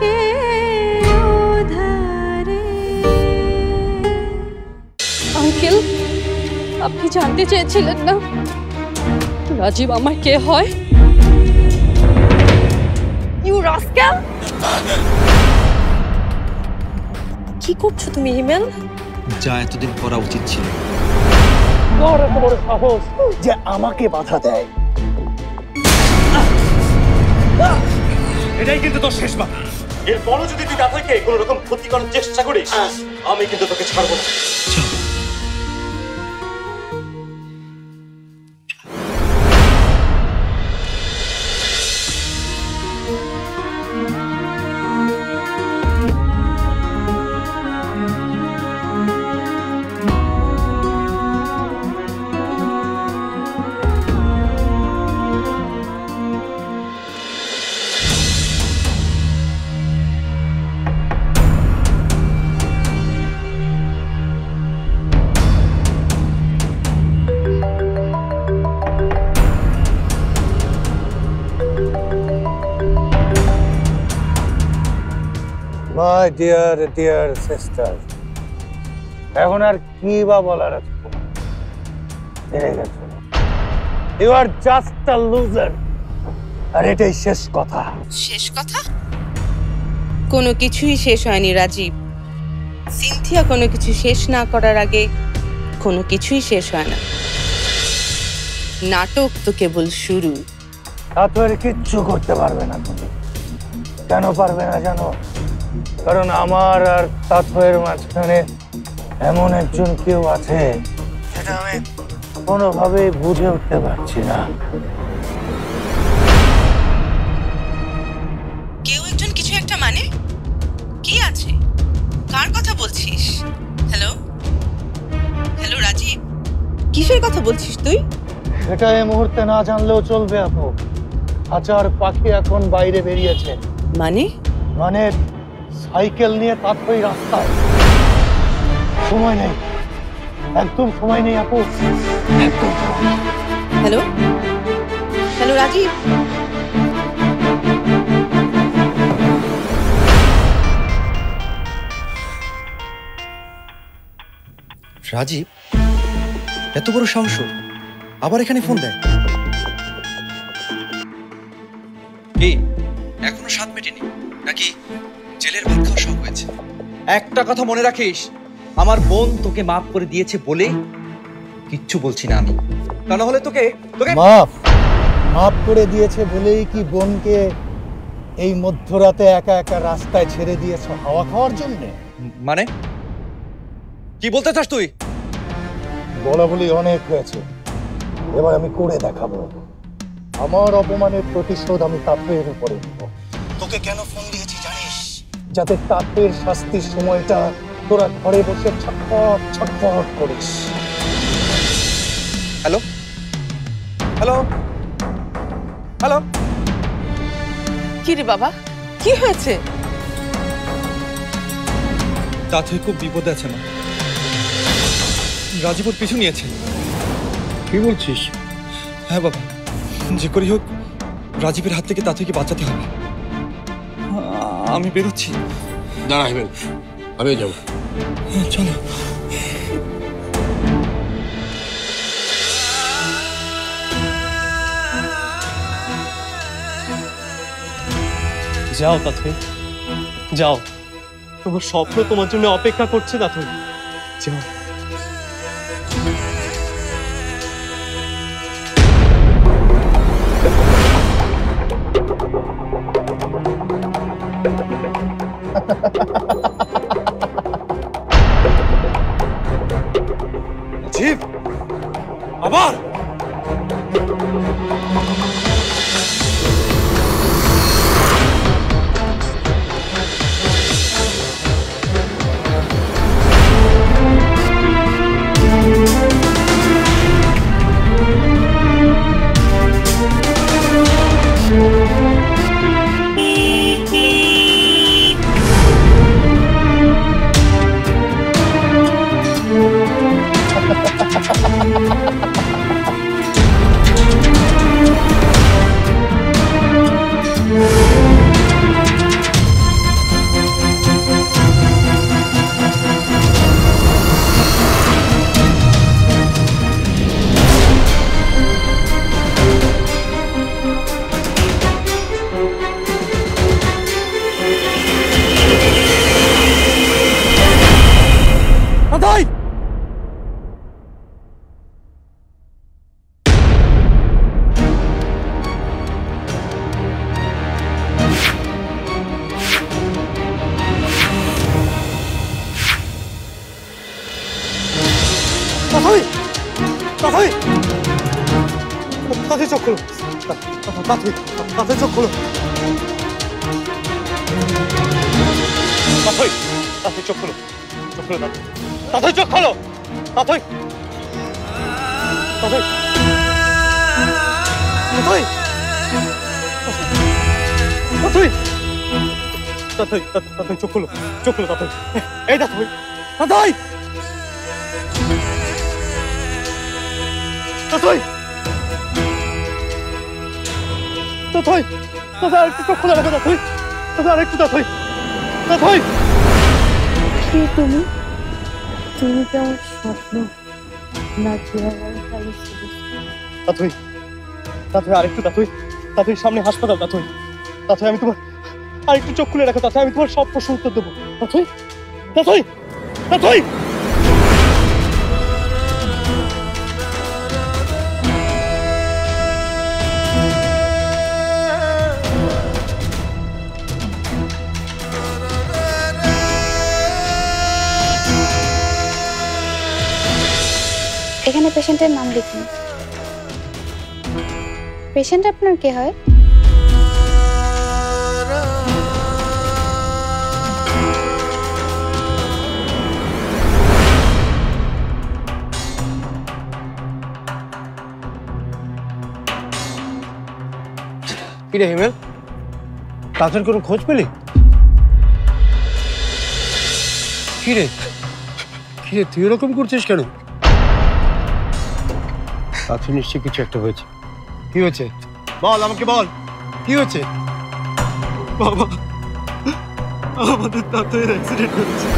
के उधारे। अंकल আপনি জানতে চেয়েছিলেন না রাজীব আমার কে হয়? You rascal! কি করছো তুমি হিমেল? যা এতদিন করা উচিত ছিল। বড় বড় সাহস যে আমাকে বাধা দেয়। এটাই কিন্তু তোর শেষ বার। এরপরও যদি তুই তাদেরকে কোনো রকম ক্ষতি করার চেষ্টা করিস আমি কিন্তু তোকে ছাড়বো না। মাই ডিয়ার ডিয়ার সিস্টার, এখন আর কি বা বলার আছে? হেরে গেছো, you are just a loser. আর এটাই শেষ কথা। শেষ কথা? কোনো কিছুই শেষ হয়নি রাজীব। সিনথিয়া কোনো কিছু শেষ না করার আগে কোনো কিছুই শেষ হয় না। নাটক তো কেবল শুরু। তা তো আর কিচ্ছু করতে পারবে না তুমি। কেন পারবে না জানো? কারণ আমার আর তাথয়ের মাঝখানে এমন একজন কেউ আছে সেটা আমি কোনোভাবেই বুঝে উঠতে পারছি না। কেউ একজন কিছু একটা মানে কি আছে? কার কথা বলছিস? হ্যালো হ্যালো রাজীব, কিসের কথা বলছিস তুই? সেটা এই মুহূর্তে না জানলেও চলবে আপু। হাজার পাখি এখন বাইরে বেরিয়েছে। মানে? মানে সাইকেল নিয়ে তাৎক্ষণিক রাস্তায়। সময় নেই, একদম সময় নেই আপু, একদম। হ্যালো হ্যালো রাজীব, রাজীব এত বড় সাহস, আবার এখানে ফোন দেয়? এই এখনো 7 মেটেনি নাকি জেলের ভাত খাওয়া শখ হয়েছে? একটা কথা মনে রাখিস, আমার বোন তোকে মাফ করে দিয়েছে বলে কিচ্ছু বলছি না আমি। তা না হলে তোকে তোকে মাফ করে দিয়েছে বলেই কি বোনকে এই মধ্যরাতে একা একা রাস্তায় ছেড়ে দিয়েছো হাওয়া খাওয়ার জন্য? মানে কি বলতে চাস তুই? বলা বলি অনেক হয়েছে, এবার আমি করে দেখাবো। আমার অপমানের প্রতিশোধ আমি তাপের উপরে নেব। তোকে কেন ফোন দিয়েছি জানিস? যাতে তাপের শাস্তির সময়টা তোরা ঘরে বসে ছটফট ছটফট করিস। Hello hello hello. কি রে বাবা, কি হয়েছে? তাতে খুব বিপদে আছে না, রাজীব ওর পিছু নিয়েছে। কি বলছিস? হ্যাঁ বাবা, যে করি হোক রাজীবের হাত থেকে তাতেকে বাঁচাতে হবে। আমি বেরোচ্ছি। দাঁড়া হেমেন, আমিও যাবো। চলো। যাও তাথই, যাও, তোমার স্বপ্ন তোমার জন্য অপেক্ষা করছে তাথই, যাও। রাজীব আবার তাথই তাথই তাথই চোখ খোলো, তাথই তাথই চোখ খোলো, তাথই তাথই চোখ খোলো, চোখ খোলো, তাথই চোখ খোলো, তাথই তাথই তাথই তাথই তাথই তাথই চোখ খোলো, চোখ খোলো, তাথই এই তাথই তাথই তাথই তাথই তাথই আরেকটু চোখ খোলা রাখো, তাথই তাথই আরেকটু, তাথই তাথই কে তুমি? তুমি তো আমার স্বপ্ন, নাকি আমার তাথই তাথই আরেকটু, তাথই তাথই সামনে হাসপাতাল, তাথই তাথই আমি তোমার আরেকটু চোখ খুলে রাখো, তাথই আমি তোমার সব প্রশ্ন উত্তর দেবো, তাথই তাথই তাথই এখানে পেশেন্টের নাম লিখুন। পেশেন্ট আপনার কে হয়? কিরে হিমেল, তাদের কোনো খোঁজ পেলি? কিরে কিরে তুই এরকম করছিস কেন? তাদের নিশ্চয়ই কিছু একটা হয়েছে। কি হয়েছে বল, আমাকে বল, কি হয়েছে? বাবা, আমাদের তাতের অ্যাক্সিডেন্ট হয়েছে,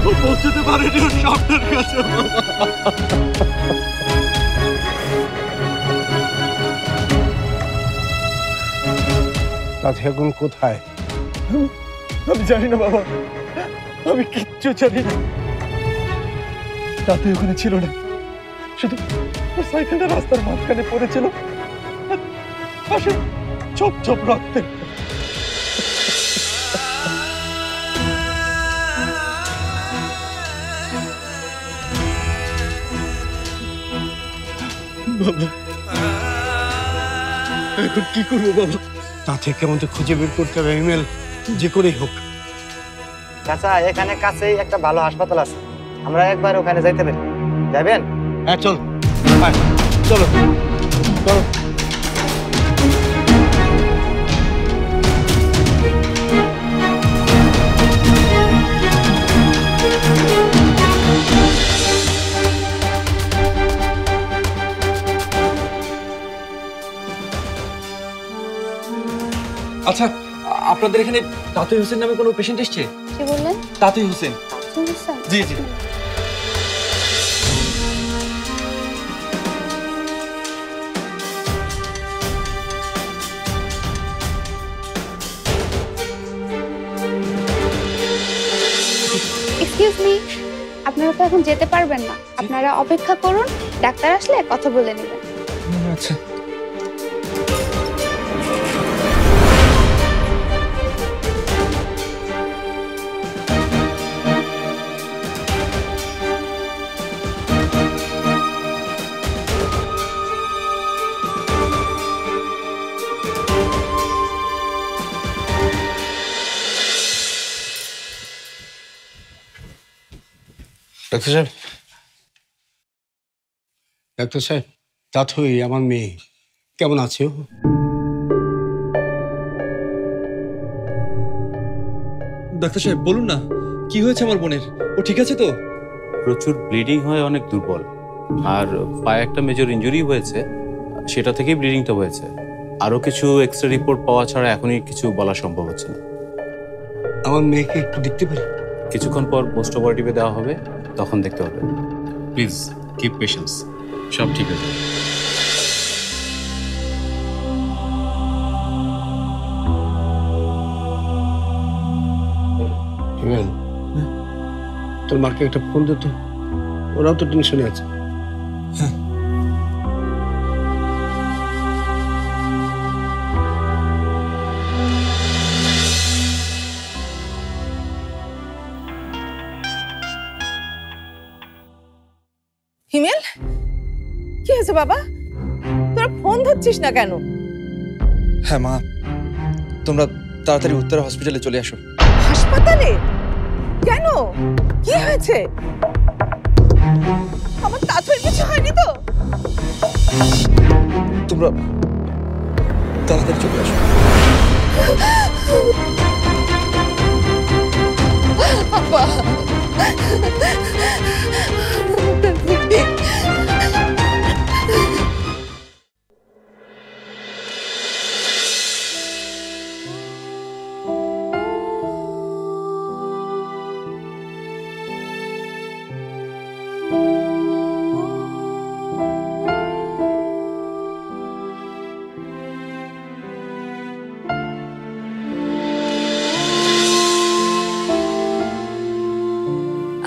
ও পৌঁছতে পারেনি ওর স্বপ্নের কাছে। তাতে এখন কোথায়? আমি জানি না বাবা, আমি কিচ্ছু জানি না। তাতে ওখানে ছিল না, শুধু ওর সাইকেলটা রাস্তার মাঝখানে পড়েছিল, পাশে ছোপ ছোপ রক্তের। বাবা, এখন কি করবো বাবা? তা থেকে আমাদের খুঁজে বের করতে হবে হিমেল, যে করেই হোক। চাচা, এখানে কাছেই একটা ভালো হাসপাতাল আছে, আমরা একবার ওখানে যাইতে পারি, যাবেন? হ্যাঁ চল, চলো চলো। আচ্ছা, আপনাদের এখানে তাতই হোসেন নামে কোনো পেশেন্ট এসছে? কি বললেন? তাতই হোসেন? জি জি। এক্সকিউজ মি, আপনারা তো এখন যেতে পারবেন না, আপনারা অপেক্ষা করুন, ডাক্তার আসলে কথা বলে নেবেন। আচ্ছা। ডাক্তার সাহেব, ডাক্তার সাহেব, তাথই আমার মেয়ে কেমন আছে? ও ডাক্তার সাহেব বলুন না, কি হয়েছে আমার বোনের? ও ঠিক আছে তো? প্রচুর ব্লিডিং হয়, অনেক দুর্বল, আর পায়ে একটা মেজর ইনজুরি হয়েছে, সেটা থেকেই ব্লিডিংটা হয়েছে। আরও কিছু এক্সরে রিপোর্ট পাওয়া ছাড়া এখনই কিছু বলা সম্ভব হচ্ছে না। আমার মেয়েকে একটু দেখতে পারি? কিছুক্ষণ পর পোস্ট অপারেটিভে দেওয়া হবে, তখন দেখতে হবে। প্লিজ কিপ পেশেন্স, সব ঠিক আছে। হিমেল, তোর মাকে একটা ফোন দে তো, ওরাও তো টেনশনে আছে। হিমেল, কি হয়েছে বাবা? তোরা ফোন ধরছিস না কেন? হ্যাঁ মা, তোমরা তাড়াতাড়ি উত্তরা হসপিটালে চলে আসো। হাসপাতালে? কেন? কি হয়েছে? আমার তাড়াতাড়ি কিছু হয়নি তো? তোমরা তাড়াতাড়ি চলে আসো। আপা,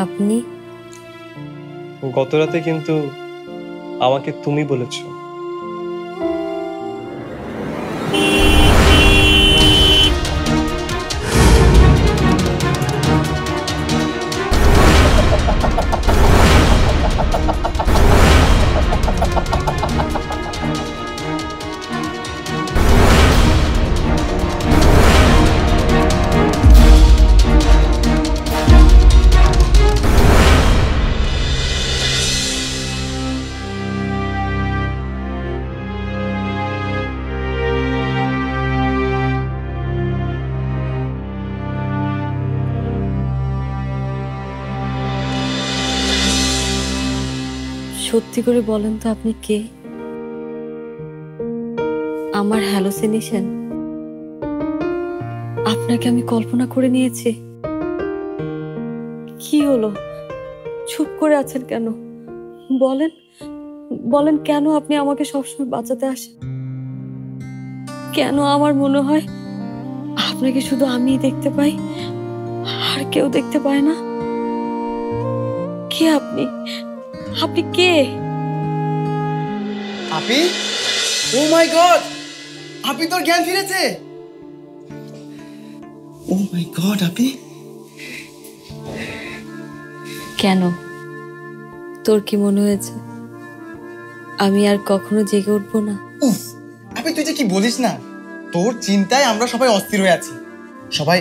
আপনি গত রাতে কিন্তু আমাকে তুমি বলেছো। সত্যি করে বলেন তো আপনি কে? আমার হ্যালোসিনেশন? আপনাকে আমি কল্পনা করে নিয়েছি? কি হলো, চুপ করে আছেন কেন? বলেন বলেন, কেন আপনি আমাকে সবসময় বাঁচাতে আসেন? কেন আমার মনে হয় আপনাকে শুধু আমিই দেখতে পাই, আর কেউ দেখতে পায় না? কে আপনি? আপনি কে? আপি, ও মাই গড, আপি তোর জ্ঞান ফিরেছে। ও মাই গড, আপি। কেন, তোর কি মনে হয়েছে আমি আর কখনো জেগে উঠবো না? উফ, আপি তুই যে কি বলিস না, তোর চিন্তায় আমরা সবাই অস্থির হয়ে আছি। সবাই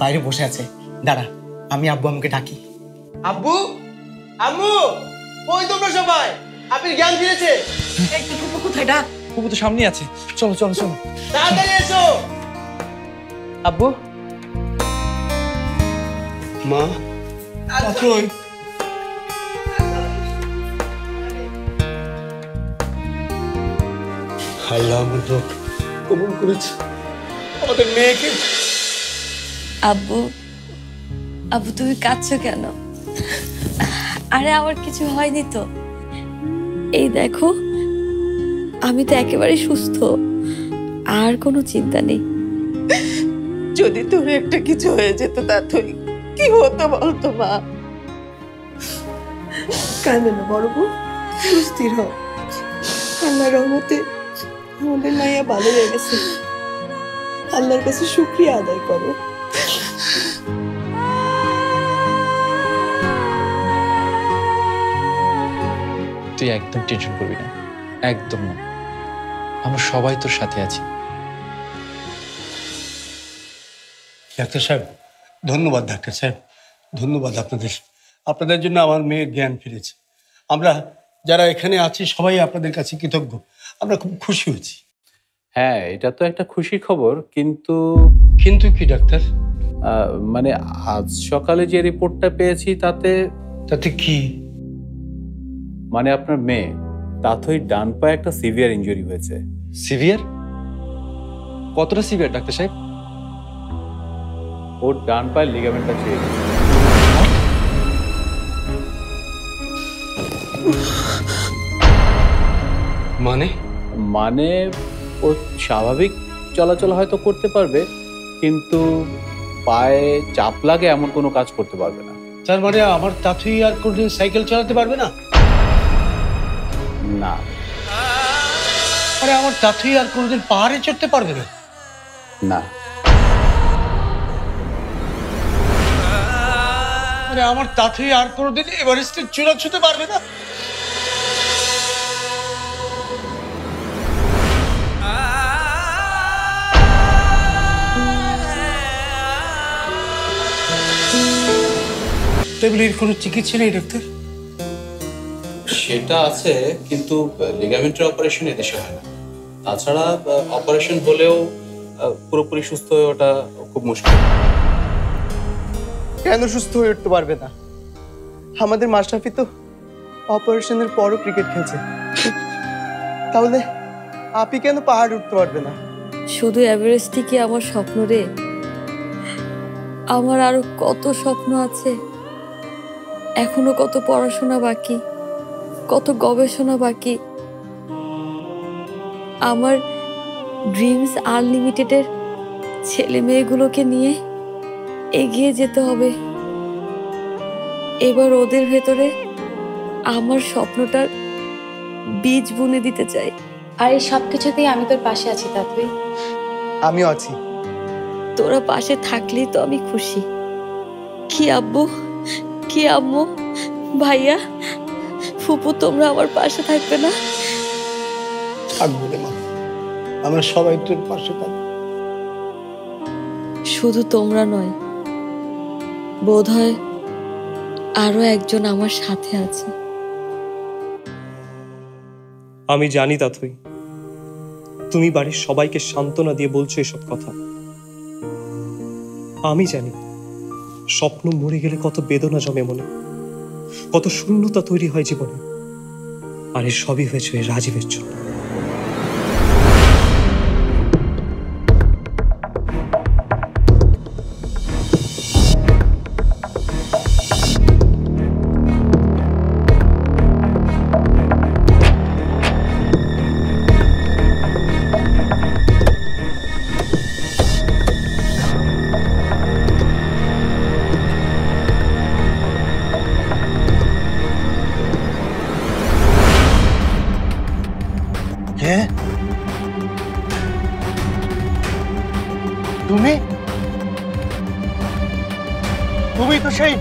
বাইরে বসে আছে, দাঁড়া আমি আব্বু আম্মুকে ডাকি। আব্বু, আম্মু, কই তোমরা সবাই? আপির জ্ঞান ফিরেছে। এই ফুপু কোথায়? ডাক। ফুপু তো সামনে আছে, চলো চলো চলো তাড়াতাড়ি এসো। আব্বু, মা, কই? আল্লাহ আমাদের কবুল করেছে আমাদের মেয়েকে। আব্বু, আব্বু তুমি কাঁদছো কেন? আরে আমার কিছু হয়নি তো, এই দেখো আমি তো একেবারে সুস্থ, আর কোনো চিন্তা নেই। যদি তোর একটা কিছু হয়ে যেত তা তুই কি হতো বলতো মা? কাঁদে না বড় বউ, সুস্থির হ। আল্লাহর রহমতে আমাদের মাইয়া ভালো হয়ে গেছে। আল্লাহর কাছে শুকরিয়া আদায় করো। তুই একদম টেনশন করবি না, একদম না, আমরা সবাই তোর সাথে আছি। ডাক্তার সাহেব, ধন্যবাদ ডাক্তার সাহেব, ধন্যবাদ আপনাদের। আপনাদের জন্য আমার মেয়ের জ্ঞান ফিরেছে। আমরা যারা এখানে আছি সবাই আপনাদের কাছে কৃতজ্ঞ। আমরা খুব খুশি হয়েছি। হ্যাঁ, এটা তো একটা খুশির খবর, কিন্তু কিন্তু কি ডাক্তার? মানে আজ সকালে যে রিপোর্টটা পেয়েছি তাতে কি? মানে আপনার মেয়ে তাথই ডান পায়ে একটা সিভিয়ার ইনজুরি হয়েছে। সিভিয়ার? কতটা সিভিয়ার ডাক্তার সাহেব? ওর ডান পায়ের লিগামেন্টটা ছিঁড়ে গেছে। মানে? মানে ও স্বাভাবিক চলাচল হয়তো করতে পারবে, কিন্তু পায়ে চাপ লাগে এমন কোনো কাজ করতে পারবে না। তার মানে আমার তাথই আর কোনদিন সাইকেল চালাতে পারবে না? না। আরে আমার তাথই আর কোনদিন পাহাড়ে চড়তে পারবে না? না। আরে আমার তাথই আর কোনদিন এভারেস্টের চূড়া ছুঁতে পারবে না? লেভেলের কোনো চিকিৎসা নেই ডাক্তার? সেটা আছে, কিন্তু লিগামেন্টের অপারেশন এদেশে হয় না। তাছাড়া অপারেশন হলেও পুরোপুরি সুস্থ হয়ে ওঠা খুব মুশকিল। কেন সুস্থ হয়ে উঠতে পারবে না? আমাদের মাশরাফি তো অপারেশনের পরও ক্রিকেট খেলছে। তাহলে আপনি কেন পাহাড় উঠতে পারবে না? শুধু এভারেস্টই কি আমার স্বপ্ন রে? আমার আরো কত স্বপ্ন আছে, এখনো কত পড়াশোনা বাকি, কত গবেষণা বাকি। আমার ড্রিমস আনলিমিটেডের ছেলে মেয়েগুলোকে নিয়ে এগিয়ে যেতে হবে। এবার ওদের ভেতরে আমার স্বপ্নটার বীজ বুনে দিতে চাই। আর এই সব কিছুতেই আমি তোর পাশে আছি তাতুই। আমিও আছি। তোরা পাশে থাকলেই তো আমি খুশি। কি আব্বু, কি আম্মু, ভাইয়া, ফুপু, তোমরা আমার পাশে থাকবে না? থাকবো রে মা, আমরা সবাই তোর পাশে থাকবো। শুধু তোমরা নয়, বোধহয় আরো একজন আমার সাথে আছে। আমি জানি তাতুই, তুমি বাড়ির সবাইকে সান্ত্বনা দিয়ে বলছো এসব কথা। আমি জানি স্বপ্ন মরে গেলে কত বেদনা জমে মনে, কত শূন্যতা তৈরি হয় জীবনে। আর এর সবই হয়েছে এই রাজীবের জন্য। কে? তুমি? তুমি তো সেই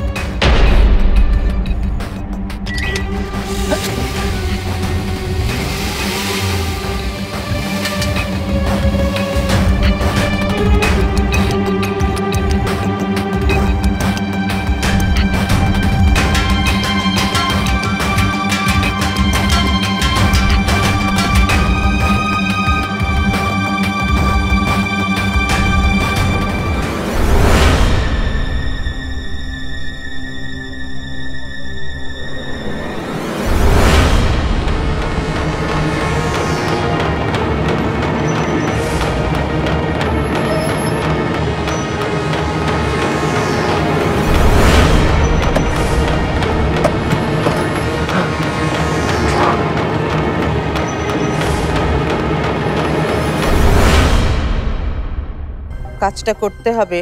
কাজটা করতে হবে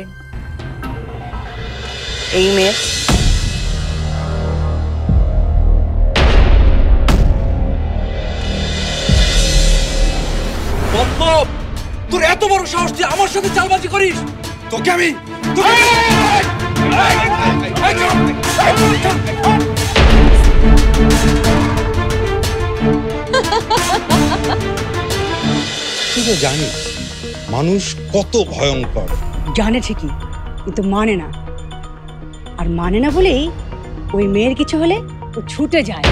এই মেয়ে। তোর এত বড় সাহস, তুই আমার সাথে চালবাজি করিস? তোকে আমি তুই তো জানিস মানুষ কত ভয়ঙ্কর। জানে ঠিকই, কিন্তু মানে না। আর মানে না বলেই ওই মেয়ের কিছু হলে ও ছুটে যায়।